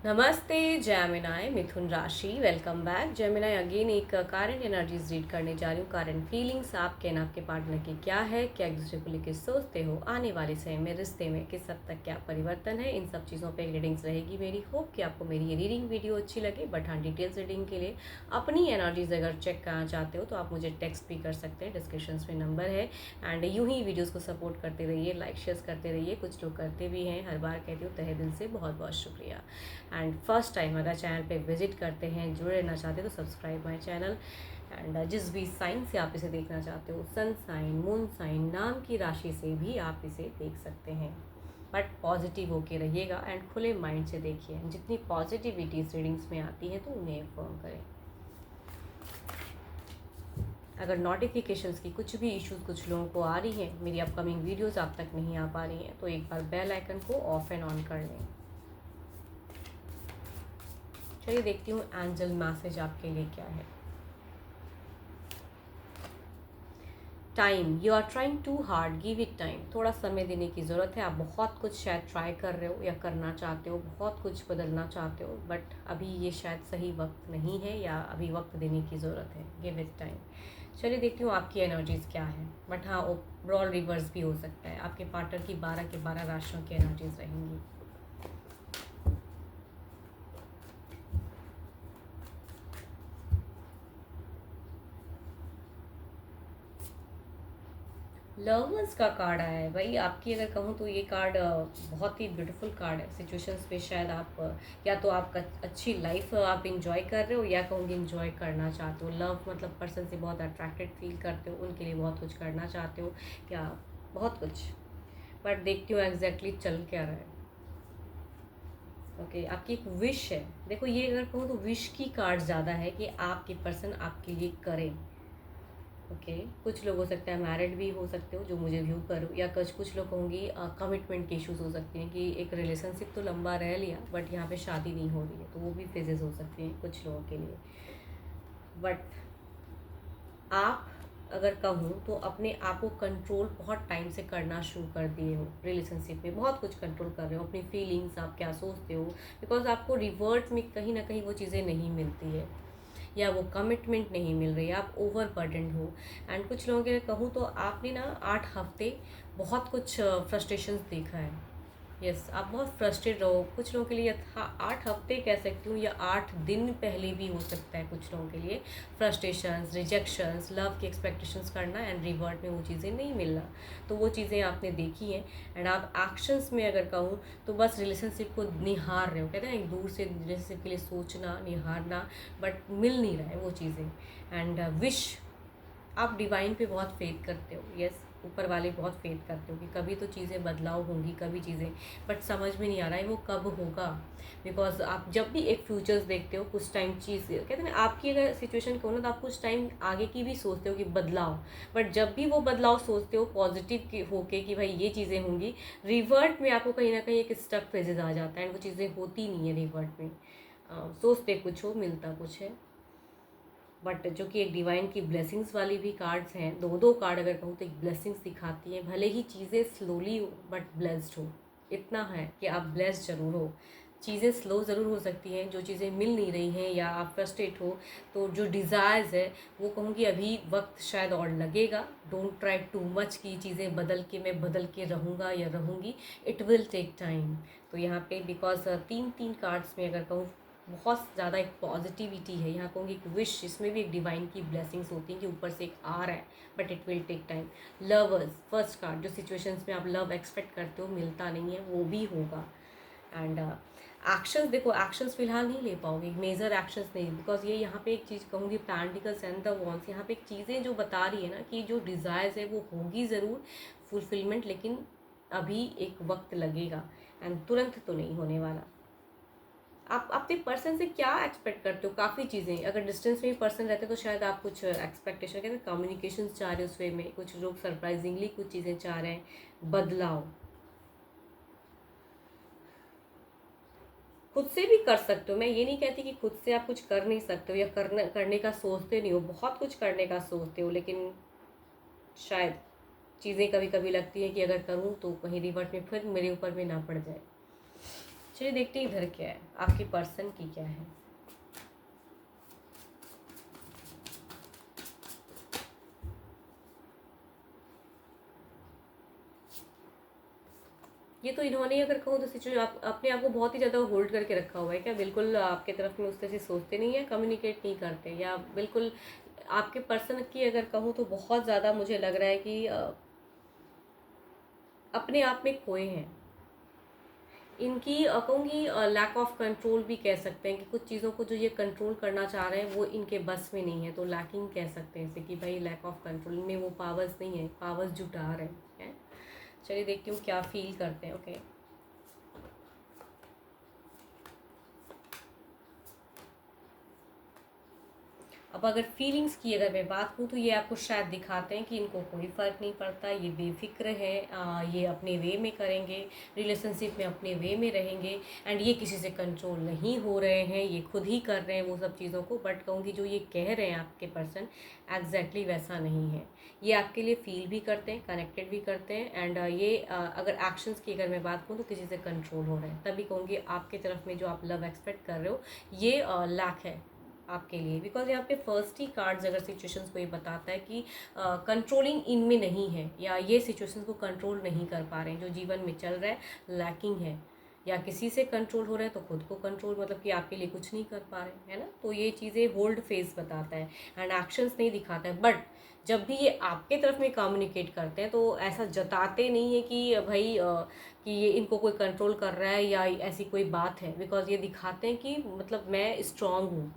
नमस्ते जेमिनाई मिथुन राशि। Welcome back Gemini. Again एक करंट एनर्जीज रीड करने जा रही हूँ। करंट फीलिंग्स आपके एंड आपके पार्टनर की क्या है, क्या एक दूसरे को लेकर सोचते हो, आने वाले समय में रिश्ते में किस हद तक क्या परिवर्तन है, इन सब चीज़ों पे रीडिंग्स रहेगी मेरी। होप कि आपको मेरी ये रीडिंग वीडियो अच्छी लगे। बट हाँ, डिटेल्स रीडिंग के लिए अपनी एनर्जीज अगर चेक करना चाहते हो तो आप मुझे टेक्स्ट भी कर सकते हैं, डिस्क्रिप्शन में नंबर है। एंड यूँ ही वीडियोज़ को सपोर्ट करते रहिए, लाइक शेयर करते रहिए। कुछ लोग करते भी हैं, हर बार कहती हूँ तहे दिल से बहुत बहुत शुक्रिया। एंड फर्स्ट टाइम अगर चैनल पे विजिट करते हैं, जुड़े रहना चाहते हो तो सब्सक्राइब माय चैनल। एंड जिस भी साइन से आप इसे देखना चाहते हो, सन साइन, मून साइन, नाम की राशि से भी आप इसे देख सकते हैं। बट पॉजिटिव होके रहिएगा एंड खुले माइंड से देखिए। जितनी पॉजिटिविटीज रीडिंग्स में आती हैं तो उन्हें अफर्म करें। अगर नोटिफिकेशंस की कुछ भी इश्यूज कुछ लोगों को आ रही हैं, मेरी अपकमिंग वीडियोस आप तक नहीं आ पा रही हैं, तो एक बार बेल आइकन को ऑफ एंड ऑन कर लें। चलिए देखती हूँ एंजल मैसेज आपके लिए क्या है। Time, you are trying too hard, give it time. थोड़ा समय देने की ज़रूरत है। आप बहुत कुछ शायद ट्राई कर रहे हो या करना चाहते हो, बहुत कुछ बदलना चाहते हो, बट अभी ये शायद सही वक्त नहीं है या अभी वक्त देने की ज़रूरत है। Give it time. चलिए देखती हूँ आपकी एनर्जीज़ क्या है। बट हाँ, ओवरऑल रिवर्स भी हो सकता है। आपके पार्टनर की 12 के 12 राशियों की एनर्जीज़ रहेंगी। लवर्स का कार्ड आया है भाई। आपकी अगर कहूँ तो ये कार्ड बहुत ही ब्यूटीफुल कार्ड है। सिचुएशंस पे शायद आप या तो आप अच्छी लाइफ आप इंजॉय कर रहे हो या कहूँगी इंजॉय करना चाहते हो। लव मतलब पर्सन से बहुत अट्रैक्टेड फील करते हो, उनके लिए बहुत कुछ करना चाहते हो या बहुत कुछ। बट देखती हूँ एग्जैक्टली चल क्या रहा है। ओके, आपकी एक विश है। देखो, ये अगर कहूँ तो विश की कार्ड ज़्यादा है कि आपके पर्सन आपके लिए करें। ओके, कुछ लोग हो सकते हैं मैरिड भी हो सकते हो जो मुझे व्यू करो, या कुछ लोग कहूँगी कमिटमेंट के इश्यूज हो सकते हैं कि एक रिलेशनशिप तो लंबा रह लिया बट यहाँ पे शादी नहीं हो रही है, तो वो भी फेजेस हो सकते हैं कुछ लोगों के लिए। बट आप अगर कहूँ तो अपने आप को कंट्रोल बहुत टाइम से करना शुरू कर दिए हो। रिलेशनशिप में बहुत कुछ कंट्रोल कर रहे हो, अपनी फीलिंग्स, आप क्या सोचते हो, बिकॉज आपको रिवर्ट में कहीं ना कहीं वो चीज़ें नहीं मिलती है या वो कमिटमेंट नहीं मिल रही है, आप ओवर बर्डन हो। एंड कुछ लोगों के लिए कहूँ तो आपने ना 8 हफ्ते बहुत कुछ फ्रस्ट्रेशंस देखा है। यस, आप बहुत फ्रस्ट्रेट रहो। कुछ लोगों के लिए था 8 हफ्ते कह सकती हूँ या 8 दिन पहले भी हो सकता है कुछ लोगों के लिए। फ्रस्ट्रेशंस, रिजेक्शंस, लव की एक्सपेक्टेशंस करना एंड रिवर्ट में वो चीज़ें नहीं मिलना, तो वो चीज़ें आपने देखी हैं। एंड आप एक्शंस में अगर कहूँ तो बस रिलेशनशिप को निहार रहे हो। कहते हैं एक दूर से रिलेशनशिप के लिए सोचना, निहारना, बट मिल नहीं रहा है वो चीज़ें। एंड विश, आप डिवाइन पे बहुत फेथ करते हो। यस, ऊपर वाले बहुत फेथ करते हो कि कभी तो चीज़ें बदलाव होंगी, कभी चीज़ें, बट समझ में नहीं आ रहा है वो कब होगा। बिकॉज आप जब भी एक फ्यूचर्स देखते हो, कुछ टाइम चीज़ कहते हैं ना, आपकी अगर सिचुएशन को ना तो आप कुछ टाइम आगे की भी सोचते हो कि बदलाव, बट जब भी वो बदलाव सोचते हो पॉजिटिव की होके कि भाई ये चीज़ें होंगी, रिवर्ट में आपको कहीं ना कहीं एक स्टक फेजेस आ जाता है एंड वो चीज़ें होती नहीं है रिवर्ट में। सोचते कुछ हो, मिलता कुछ है। बट जो कि एक डिवाइन की ब्लेसिंग्स वाली भी कार्ड्स हैं, दो दो कार्ड अगर कहूँ तो एक ब्लेसिंग्स दिखाती हैं। भले ही चीज़ें स्लोली हो बट ब्लेस्ड हो। इतना है कि आप ब्लेस्ड जरूर हो। चीज़ें स्लो ज़रूर हो सकती हैं, जो चीज़ें मिल नहीं रही हैं या आप फ्रस्ट्रेट हो, तो जो डिज़ायर्स है वो कहूँगी अभी वक्त शायद और लगेगा। डोंट ट्राई टू मच कि चीज़ें बदल के मैं बदल के रहूँगा या रहूँगी। It will take time. तो यहाँ पे बिकॉज तीन तीन कार्ड्स में अगर कहूँ बहुत ज़्यादा एक पॉजिटिविटी है। यहाँ कहूँगी एक विश, इसमें भी एक डिवाइन की ब्लेसिंग्स होती हैं कि ऊपर से एक आ रहा है, but it will take time. Lovers, first card, जो सिचुएशंस में आप लव एक्सपेक्ट करते हो मिलता नहीं है, वो भी होगा। एंड एक्शंस, देखो एक्शंस फिलहाल नहीं ले पाओगे, मेजर एक्शंस नहीं, बिकॉज ये यहाँ पे एक चीज़ कहूँगी, पैंटिकल्स एंड द वॉन्स, यहाँ पे एक चीज़ें जो बता रही है ना कि जो डिज़ायर्स है वो होगी ज़रूर फुलफिलमेंट, लेकिन अभी एक वक्त लगेगा एंड तुरंत तो नहीं होने वाला। आप अपने पर्सन से क्या एक्सपेक्ट करते हो? काफ़ी चीज़ें, अगर डिस्टेंस में ही पर्सन रहते तो शायद आप कुछ एक्सपेक्टेशन, कहते हैं कम्युनिकेशन चाह रहे हो उस वे में, कुछ लोग सरप्राइजिंगली कुछ चीज़ें चाह रहे हैं, बदलाव। खुद से भी कर सकते हो, मैं ये नहीं कहती कि खुद से आप कुछ कर नहीं सकते हो या करने का सोचते नहीं हो, बहुत कुछ करने का सोचते हो, लेकिन शायद चीज़ें कभी कभी लगती है कि अगर करूँ तो कहीं रिवर्ट में फिर मेरे ऊपर में ना पड़ जाए। चलिए देखते हैं इधर क्या है, आपके पर्सन की क्या है। ये तो इन्होंने अगर कहूँ तो सिचुएशन आप अपने आप को बहुत ही ज़्यादा होल्ड करके रखा हुआ है क्या, बिल्कुल आपके तरफ में उस तरह से सोचते नहीं है, कम्युनिकेट नहीं करते, या बिल्कुल आपके पर्सन की अगर कहूँ तो बहुत ज़्यादा मुझे लग रहा है कि अपने आप में खोए हैं। इनकी कहूँगी लैक ऑफ कंट्रोल भी कह सकते हैं कि कुछ चीज़ों को जो ये कंट्रोल करना चाह रहे हैं वो इनके बस में नहीं है, तो लैकिंग कह सकते हैं इसे कि भाई लैक ऑफ कंट्रोल में वो पावर्स नहीं है, पावर्स जुटा रहे हैं। चलिए देखती हूँ क्या फील करते हैं। ओके, अब अगर फीलिंग्स की अगर मैं बात करूँ तो ये आपको शायद दिखाते हैं कि इनको कोई फ़र्क नहीं पड़ता, ये बेफिक्र है, ये अपने वे में करेंगे, रिलेशनशिप में अपने वे में रहेंगे, एंड ये किसी से कंट्रोल नहीं हो रहे हैं, ये खुद ही कर रहे हैं वो सब चीज़ों को। बट कहूँगी जो ये कह रहे हैं आपके पर्सन एग्जैक्टली वैसा नहीं है। ये आपके लिए फील भी करते हैं, कनेक्टेड भी करते हैं, एंड ये अगर एक्शंस की अगर मैं बात करूँ तो किसी से कंट्रोल हो रहे हैं, तभी कहूँगी आपके तरफ में जो आप लव एक्सपेक्ट कर रहे हो ये लैक है आपके लिए। बिकॉज यहाँ पे फर्स्ट ही कार्ड्स अगर सिचुएशंस को ये बताता है कि कंट्रोलिंग इनमें नहीं है, या ये सिचुएशंस को कंट्रोल नहीं कर पा रहे हैं, जो जीवन में चल रहा है लैकिंग है, या किसी से कंट्रोल हो रहा है तो खुद को कंट्रोल, मतलब कि आपके लिए कुछ नहीं कर पा रहे हैं ना। तो ये चीज़ें होल्ड फेस बताता है एंड एक्शंस नहीं दिखाता है। बट जब भी ये आपके तरफ में कम्युनिकेट करते हैं तो ऐसा जताते नहीं है कि भाई कि ये इनको कोई कंट्रोल कर रहा है या ऐसी कोई बात है। बिकॉज ये दिखाते हैं कि मतलब मैं स्ट्रांग हूँ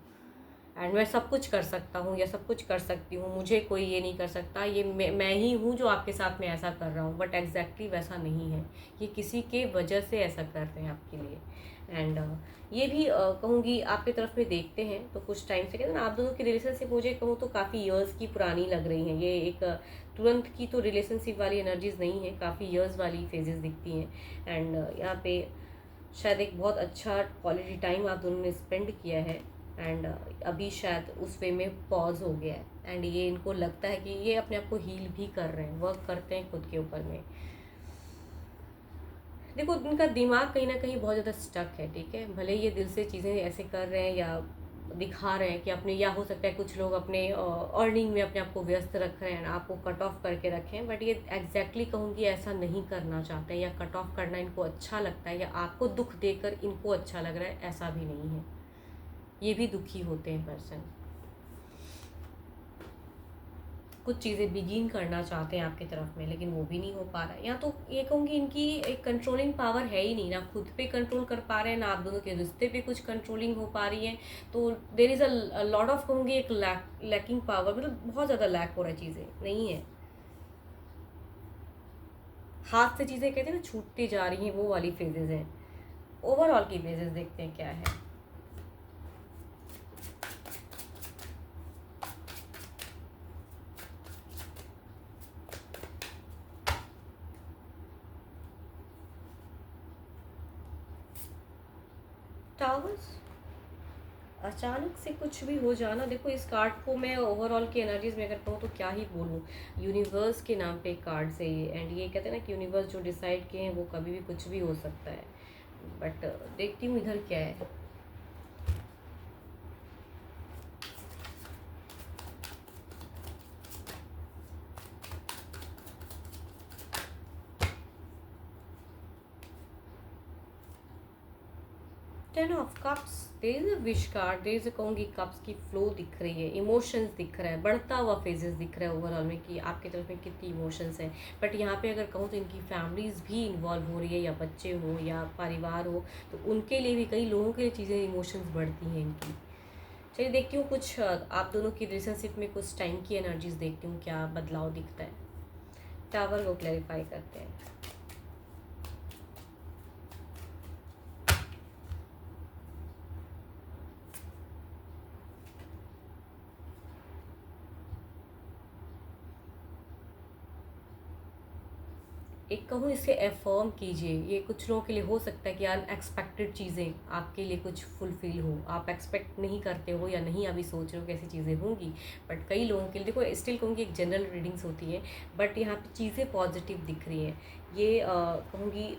एंड मैं सब कुछ कर सकता हूँ या सब कुछ कर सकती हूँ, मुझे कोई ये नहीं कर सकता, ये मैं ही हूँ जो आपके साथ में ऐसा कर रहा हूँ। बट एग्जैक्टली वैसा नहीं है, ये किसी के वजह से ऐसा कर रहे हैं आपके लिए। एंड ये भी कहूँगी आपकी तरफ में देखते हैं तो कुछ टाइम से कहते हैं ना, आप दोनों की रिलेशनशिप मुझे कहूँ तो काफ़ी ईयर्स की पुरानी लग रही हैं। ये एक तुरंत की तो रिलेशनशिप वाली एनर्जीज नहीं है, काफ़ी ईयर्स वाली फेजेस दिखती हैं। एंड यहाँ पे शायद एक बहुत अच्छा क्वालिटी टाइम आप दोनों ने स्पेंड किया है, एंड अभी शायद उस वे में पॉज हो गया है। एंड ये इनको लगता है कि ये अपने आप को हील भी कर रहे हैं, वर्क करते हैं खुद के ऊपर में। देखो इनका दिमाग कहीं ना कहीं बहुत ज़्यादा स्टक है, ठीक है, भले ये दिल से चीज़ें ऐसे कर रहे हैं या दिखा रहे हैं कि अपने, या हो सकता है कुछ लोग अपने अर्निंग में अपने आप को व्यस्त रख रहे हैं, आपको कट ऑफ करके रखें, बट ये एग्जैक्टली कहूँगी ऐसा नहीं करना चाहते हैं, या कट ऑफ करना इनको अच्छा लगता है, या आपको दुख देकर इनको अच्छा लग रहा है, ऐसा भी नहीं है। ये भी दुखी होते हैं पर्सन, कुछ चीज़ें बिगिन करना चाहते हैं आपकी तरफ में, लेकिन वो भी नहीं हो पा रहा है। या तो ये कहूँगी इनकी एक कंट्रोलिंग पावर है ही नहीं, ना खुद पे कंट्रोल कर पा रहे हैं, ना आप दोनों के रिश्ते पे कुछ कंट्रोलिंग हो पा रही है। तो there is a lot of कहूँगी एक लैकिंग पावर, मतलब बहुत ज़्यादा लैक हो रहा है, चीज़ें नहीं है, हाथ से चीज़ें कहते हैं ना छूटती जा रही हैं, वो वाली फेजेज़ हैं। ओवरऑल की फेजेज़ देखते हैं क्या है। टावर्स, अचानक से कुछ भी हो जाना। देखो इस कार्ड को मैं ओवरऑल की एनर्जीज में अगर कहूँ तो क्या ही बोलूँ, यूनिवर्स के नाम पे कार्ड है ये, एंड ये कहते हैं ना कि यूनिवर्स जो डिसाइड किए हैं वो कभी भी कुछ भी हो सकता है। बट देखती हूँ इधर क्या है। Ten of cups, there is a wish card, there is a कहूँगी कप्स की फ्लो दिख रही है, इमोशंस दिख रहा है, बढ़ता हुआ फेजेस दिख रहा है ओवरऑल में कि आपकी तरफ में कितनी इमोशंस हैं। बट यहाँ पे अगर कहूँ तो इनकी फैमिलीज भी इन्वॉल्व हो रही है, या बच्चे हों या परिवार हो, तो उनके लिए भी, कई लोगों के लिए चीज़ें इमोशंस बढ़ती हैं इनकी। चलिए देखती हूँ कुछ आप दोनों की रिलेशनशिप में कुछ टाइम की एनर्जीज देखती हूँ क्या बदलाव दिखता है। टावर को क्लैरिफाई करते हैं। एक कहूँ इसे एफर्म कीजिए, ये कुछ लोगों के लिए हो सकता है कि अनएक्सपेक्टेड चीज़ें आपके लिए कुछ फुलफिल हो, आप एक्सपेक्ट नहीं करते हो या नहीं अभी सोच रहे हो कैसी चीज़ें होंगी। बट कई लोगों के लिए, देखो स्टिल कहूँगी एक जनरल रीडिंग्स होती है, बट यहाँ पे चीज़ें पॉजिटिव दिख रही हैं। ये कहूँगी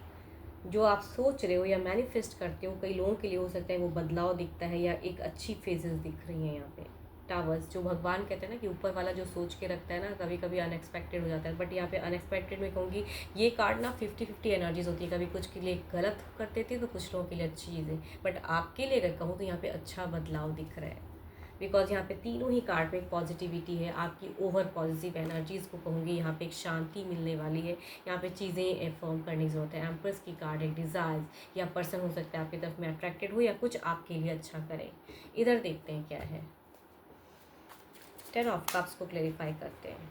जो आप सोच रहे हो या मैनिफेस्ट करते हो, कई लोगों के लिए हो सकता है वो बदलाव दिखता है या एक अच्छी फेजेस दिख रही हैं यहाँ पे। टावर्स, जो भगवान कहते हैं ना कि ऊपर वाला जो सोच के रखता है ना, कभी कभी अनएक्सपेक्टेड हो जाता है, बट यहाँ पे अनएक्सपेक्टेड में कहूँगी ये कार्ड ना 50-50 एनर्जीज होती है, कभी कुछ के लिए गलत कर देती है तो कुछ लोगों के लिए अच्छी चीज़ें, बट आपके लिए अगर कहूँ तो यहाँ पे अच्छा बदलाव दिख रहा है। बिकॉज यहाँ पे तीनों ही कार्ड में एक पॉजिटिविटी है, आपकी ओवर पॉजिटिव एनर्जीज़ को कहूँगी, यहाँ पे एक शांति मिलने वाली है, यहाँ पे चीज़ें फॉर्म करने की ज़रूरत है। एम्प्रेस की कार्ड है, डिज़ायर्स, या पर्सन हो सकता है आपकी तरफ में अट्रैक्टेड हो या कुछ आपके लिए अच्छा करे। इधर देखते हैं क्या है। 10 ऑफ कप्स को क्लेरिफाई करते हैं।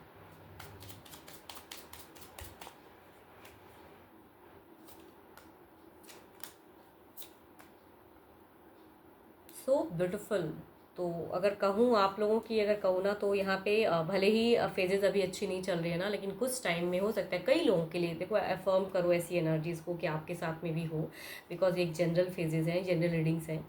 So beautiful. तो अगर कहूँ आप लोगों की, अगर कहूँ ना तो यहाँ पे भले ही फेजेस अभी अच्छी नहीं चल रही है ना, लेकिन कुछ टाइम में हो सकता है कई लोगों के लिए, देखो अफर्म करो ऐसी एनर्जीज़ को कि आपके साथ में भी हो, बिकॉज एक जनरल फेजेस हैं, जनरल रीडिंग्स हैं।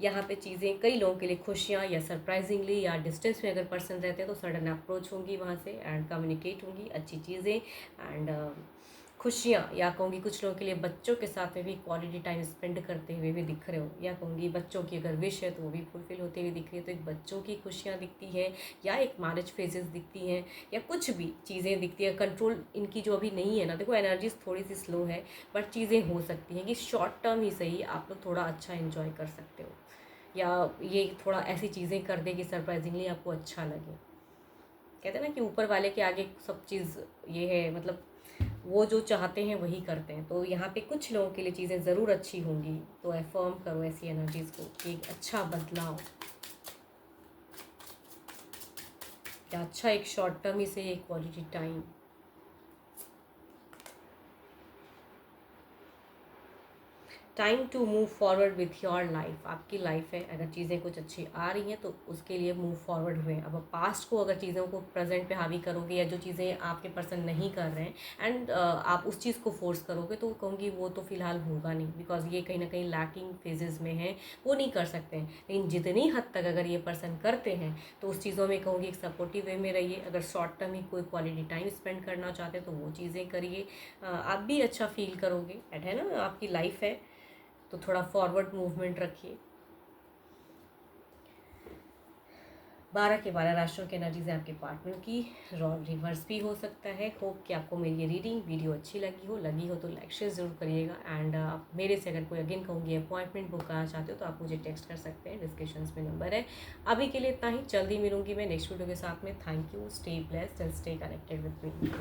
यहाँ पे चीज़ें कई लोगों के लिए खुशियाँ या सरप्राइजिंगली या डिस्टेंस में अगर पर्सन रहते हैं तो सडन अप्रोच होंगी वहाँ से एंड कम्युनिकेट होंगी अच्छी चीज़ें एंड खुशियाँ, या कहूँगी कुछ लोगों के लिए बच्चों के साथ में भी क्वालिटी टाइम स्पेंड करते हुए भी दिख रहे हो, या कहूँगी बच्चों की अगर विश है तो वो भी फुलफिल होते हुए दिख रही है, तो एक बच्चों की खुशियाँ दिखती है या एक मैरिज फेजेस दिखती हैं या कुछ भी चीज़ें दिखती है। कंट्रोल इनकी जो अभी नहीं है ना, देखो एनर्जीज थोड़ी सी स्लो है, बट चीज़ें हो सकती हैं कि शॉर्ट टर्म ही सही आप लोग थोड़ा अच्छा इन्जॉय कर सकते हो, या ये थोड़ा ऐसी चीज़ें कर दे कि सरप्राइजिंगली आपको अच्छा लगे। कहते हैं ना कि ऊपर वाले के आगे सब चीज़ ये है, मतलब वो जो चाहते हैं वही करते हैं। तो यहाँ पे कुछ लोगों के लिए चीज़ें ज़रूर अच्छी होंगी, तो अफर्म करो ऐसी एनर्जीज़ को कि एक अच्छा बदलाव या अच्छा एक शॉर्ट टर्म ही से एक quality time. Time to move forward with your life, आपकी लाइफ है, अगर चीज़ें कुछ अच्छी आ रही हैं तो उसके लिए मूव फॉरवर्ड हुए। अब पास्ट को अगर चीज़ों को प्रेजेंट पे हावी करोगे या जो चीज़ें आपके पर्सन नहीं कर रहे हैं एंड आप उस चीज़ को फोर्स करोगे तो कहूँगी वो तो फिलहाल होगा नहीं, बिकॉज ये कहीं ना कहीं लैकिंग फेजेस में है, वो नहीं कर सकते हैं। लेकिन जितनी हद तक अगर ये पर्सन करते हैं तो उस चीज़ों में कहूँगी एक सपोर्टिव वे में रहिए। अगर शॉर्ट टर्म ही कोई क्वालिटी टाइम स्पेंड करना चाहते हैं तो वो चीज़ें करिए, आप भी अच्छा फील करोगे, है ना, आपकी लाइफ है तो थोड़ा फॉरवर्ड मूवमेंट रखिए। 12 के 12 राशियों की एनर्जीज है आपके पार्टनर की, रिवर्स भी हो सकता है। होप कि आपको मेरी ये रीडिंग वीडियो अच्छी लगी हो तो लाइक शेयर ज़रूर करिएगा एंड मेरे से अगर कोई अगेन कहूँगी अपॉइंटमेंट बुक करना चाहते हो तो आप मुझे टेक्स्ट कर सकते हैं, डिस्क्रिप्शन में नंबर है। अभी के लिए इतना ही, जल्दी मिलूंगी मैं नेक्स्ट वीडियो के साथ में। Thank you, stay blessed and stay connected with me.